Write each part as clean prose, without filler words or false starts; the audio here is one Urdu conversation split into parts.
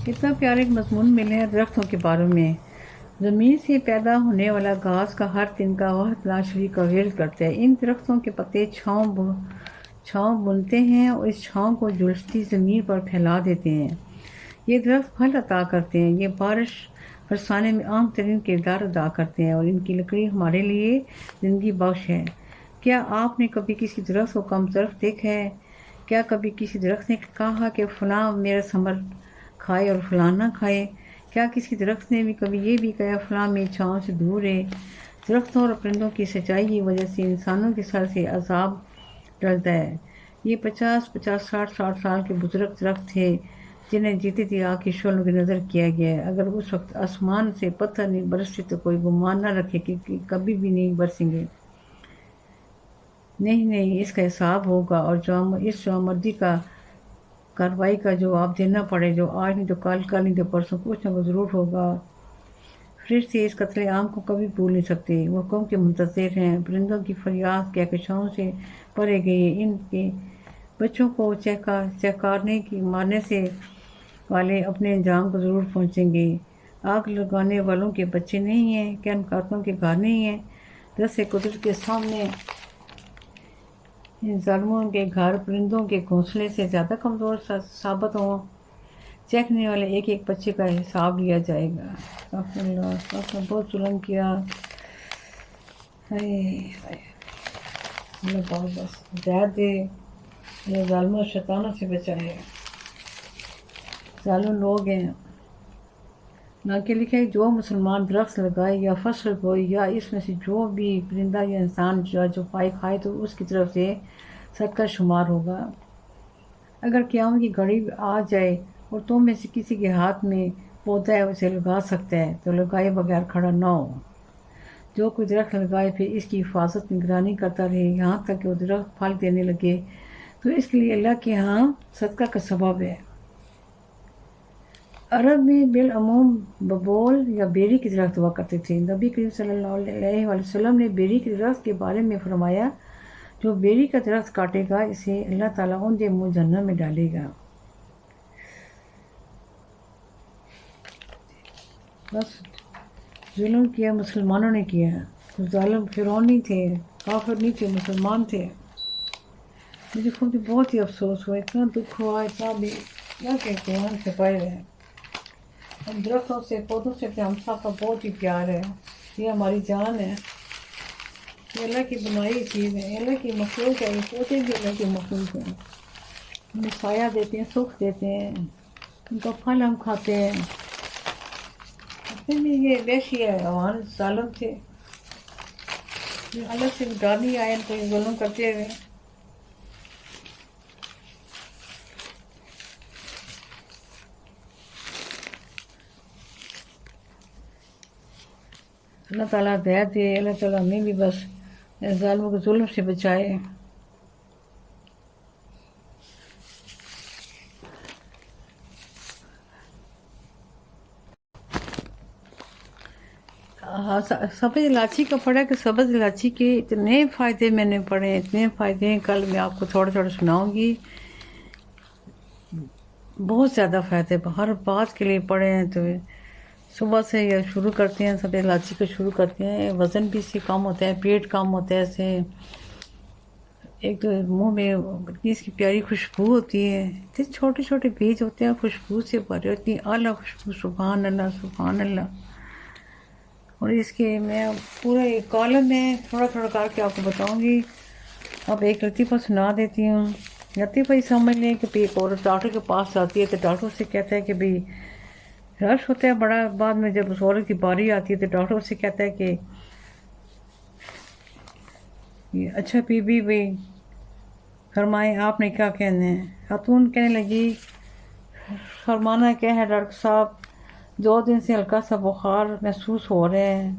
اتنا پیارا ایک مضمون ملے ہیں درختوں کے بارے میں۔ زمین سے پیدا ہونے والا گھاس کا ہر تنکا واحد پلان شریک کا ویل کرتا ہے۔ ان درختوں کے پتے چھاؤں بنتے ہیں اور اس چھاؤں کو جھلستی زمین پر پھیلا دیتے ہیں۔ یہ درخت پھل عطا کرتے ہیں، یہ بارش برسانے میں اہم ترین کردار ادا کرتے ہیں اور ان کی لکڑی ہمارے لیے زندگی بخش ہے۔ کیا آپ نے کبھی کسی درخت کو کم طرف دیکھا ہے؟ کیا کبھی کسی درخت نے کہا کہ فلاں میرا ثمر کھائے اور فلاں نہ کھائے؟ کیا کسی درخت نے بھی کبھی یہ بھی کہا فلاں میری چھاؤں سے دور ہے؟ درختوں اور پرندوں کی سچائی کی وجہ سے انسانوں کے سر سے عذاب ٹلتا ہے۔ یہ 50-60 سال کے بزرگ درخت تھے جنہیں جیتے جی آگ کی شعلوں کی نظر کیا گیا ہے۔ اگر اس وقت آسمان سے پتھر نہیں برستے تو کوئی گمان نہ رکھے کہ کبھی بھی نہیں برسیں گے۔ نہیں، اس کا حساب ہوگا اور اس جوامردی کا کارروائی کا جواب دینا پڑے جو آج نہیں تو کل نہیں تو پرسوں کچھ نہ کچھ ضرور ہوگا۔ فرشتے اس قتل عام کو کبھی بھول نہیں سکتے، وہ حکم کے منتظر ہیں۔ پرندوں کی فریاد کہکشاؤں سے پڑے گئی، ان کے بچوں کو چہکارنے کی مارنے سے والے اپنے انجام کو ضرور پہنچیں گے۔ آگ لگانے والوں کے بچے نہیں ہیں، کین کارکنوں کے گھر نہیں ہیں۔ دست قدرت کے سامنے ان ظالموں کے گھر پرندوں کے گھونسلے سے زیادہ کمزور ثابت ہوں۔ چہکنے والے ایک ایک بچے کا حساب لیا جائے گا۔ اللہ نے بہت ظلم کیا، اللہ پاک بس ہدایت دے، اللہ ظالموں شیطانوں سے بچائے۔ ظالم لوگ ہیں نہ کہ لکھے جو مسلمان درخت لگائے یا فصل بوئے یا اس میں سے جو بھی پرندہ یا انسان جو پائے کھائے تو اس کی طرف سے صدقہ شمار ہوگا۔ اگر قیامت کی گھڑی آ جائے اور تم میں سے کسی کے ہاتھ میں پودا ہے اسے لگا سکتا ہے تو لگائے بغیر کھڑا نہ ہو۔ جو کوئی درخت لگائے پھر اس کی حفاظت نگرانی کرتا رہے یہاں تک کہ وہ درخت پھل دینے لگے تو اس کے لیے اللہ کے ہاں صدقہ کا سبب ہے۔ عرب میں بالعموم ببول یا بیری کے درخت ہوا کرتے تھے۔ نبی کریم صلی اللہ علیہ وسلم نے بیری کے درخت کے بارے میں فرمایا جو بیری کا درخت کاٹے گا اسے اللہ تعالیٰ اونجے منہ جہنم میں ڈالے گا۔ بس ظلم کیا مسلمانوں نے کیا، ظالم فرعون نہیں تھے، کافر نہیں تھے، مسلمان تھے۔ مجھے خود بہت ہی افسوس ہوا، اتنا دکھ ہوا، اتنا بھی کیا کہتے ہیں سے پائے رہے۔ ہم درختوں سے پودوں سے ہم سب کا بہت ہی پیار ہے، یہ ہماری جان ہے، یہ اللہ کی بنائی چیز ہے، اللہ کی مخلوق ہے، یہ پودے بھی اللہ کی مخلوق ہیں، ہمیں سایہ دیتے ہیں، سکھ دیتے ہیں، ان کا پھل ہم کھاتے ہیں۔ پھر بھی یہ وحشی ہے، حیوان ظالم تھے، اللہ سے ڈر نہیں آئے ان کو ظلم کرتے ہوئے۔ اللہ تعالیٰ ہدایت دے، اللہ تعالیٰ ہمیں بھی بس ظالموں کے ظلم سے بچائے۔ سبز الائچی کا پڑھا کہ سبز الائچی کے اتنے فائدے میں نے پڑھے، اتنے فائدے ہیں، کل میں آپ کو تھوڑا تھوڑا سناؤں گی۔ بہت زیادہ فائدے ہر بات کے لیے پڑھے ہیں، تو صبح سے یا شروع کرتے ہیں سبز الائچی کو شروع کرتے ہیں، وزن بھی اس سے کم ہوتا ہے، پیٹ کم ہوتا ہے اس سے، ایک تو منہ میں اتنی اس کی پیاری خوشبو ہوتی ہے، اتنے چھوٹے چھوٹے بیج ہوتے ہیں خوشبو سے بھرے، اتنی اعلیٰ خوشبو، سبحان اللہ سبحان اللہ۔ اور اس کے میں پورا ایک کالم میں تھوڑا تھوڑا کر کے آپ کو بتاؤں گی۔ اب ایک لطیفہ سنا دیتی ہوں۔ لطیفہ ہی سمجھ لیں کہ ایک عورت ڈاکٹر کے پاس جاتی ہے تو ڈاکٹر سے کہتا ہے کہ بھئی رش ہوتا ہے بڑا، بعد میں جب اس عورت کی باری آتی ہے تو ڈاکٹر سے کہتا ہے کہ اچھا بی بی بھئی فرمائیں آپ نے کیا کہنا ہے؟ خاتون کہنے لگی فرمانا کیا ہے ڈاکٹر صاحب، 2 دن سے ہلکا سا بخار محسوس ہو رہا ہے،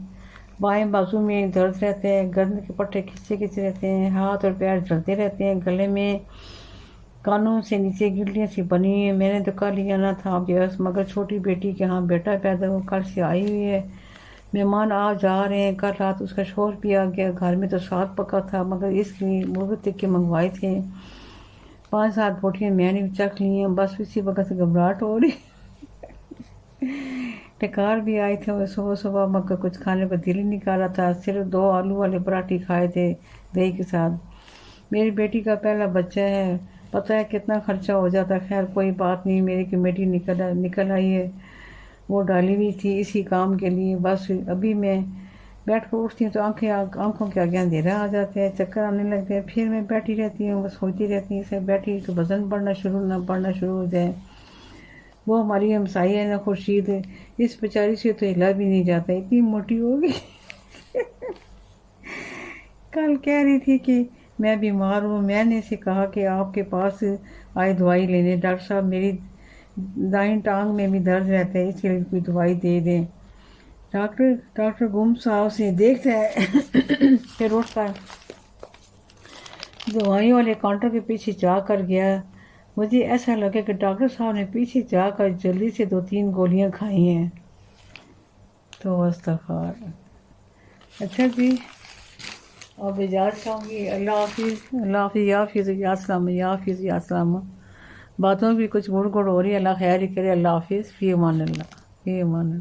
بائیں بازو میں درد رہتا ہے، گردن کے پٹھے کھچے رہتے ہیں، ہاتھ اور پیر جلتے رہتے ہیں، گلے میں کانوں سے نیچے گلٹیاں سی بنی ہیں، میں نے تو کل ہی آنا تھا بس، مگر چھوٹی بیٹی کے ہاں بیٹا پیدا ہو کل سے آئی ہوئی ہے، مہمان آ جا رہے ہیں، کل رات اس کا شوہر بھی آ گیا، گھر میں تو ساگ پکا تھا مگر اس کی مرغ تک کے منگوائے تھے، 5-7 بوٹیاں میں نے بھی چکھ لی ہیں، بس اسی وقت سے گھبراہٹ ہو رہی ٹکار بھی آئے تھے، وہ صبح صبح مگر کچھ کھانے کو دل ہی نہیں کر رہا تھا، صرف 2 آلو والے پراٹھے کھائے تھے دہی کے ساتھ۔ میری بیٹی کا پہلا بچہ ہے، پتہ ہے کتنا خرچہ ہو جاتا ہے۔ خیر کوئی بات نہیں، میری کمیٹی نکل آئی ہے، وہ ڈالی ہوئی تھی اسی کام کے لیے۔ بس ابھی میں بیٹھ کر اٹھتی ہوں تو آنکھوں کے آگے اندھیرا آ جاتے ہیں، چکر آنے لگتے ہیں، پھر میں بیٹھی رہتی ہوں، بس ہوتی رہتی ہوں، اسے بیٹھی تو وزن بڑھنا شروع ہو جائے۔ وہ ہماری ہمسائیہ ہے نا خورشید، اس بیچاری سے تو ہلا بھی نہیں جاتا، اتنی موٹی ہو گئی۔ کل کہہ رہی تھی کہ میں بیمار ہوں، میں نے اسے کہا کہ آپ کے پاس آئے دوائی لینے، ڈاکٹر صاحب میری دائیں ٹانگ میں بھی درد رہتا ہے، اس کے لیے کوئی دوائی دے دیں۔ ڈاکٹر گم صاحب سے دیکھتا ہے پھر اٹھتا ہے، دوائیوں والے کاؤنٹر کے پیچھے جا کر گیا۔ مجھے ایسا لگا کہ ڈاکٹر صاحب نے پیچھے جا کر جلدی سے 2-3 گولیاں کھائی ہیں۔ تو استغفار۔ اچھا جی، اب اجازت چاہوں گی، اللہ حافظ، اللہ حافظ، یا حافظ یا سلام، یا حافظ یا سلام۔ باتوں بھی کچھ گڑ گڑ ہو رہی ہے، اللہ خیر ہی کرے، اللہ حافظ، فی امان اللہ، فی امان اللہ۔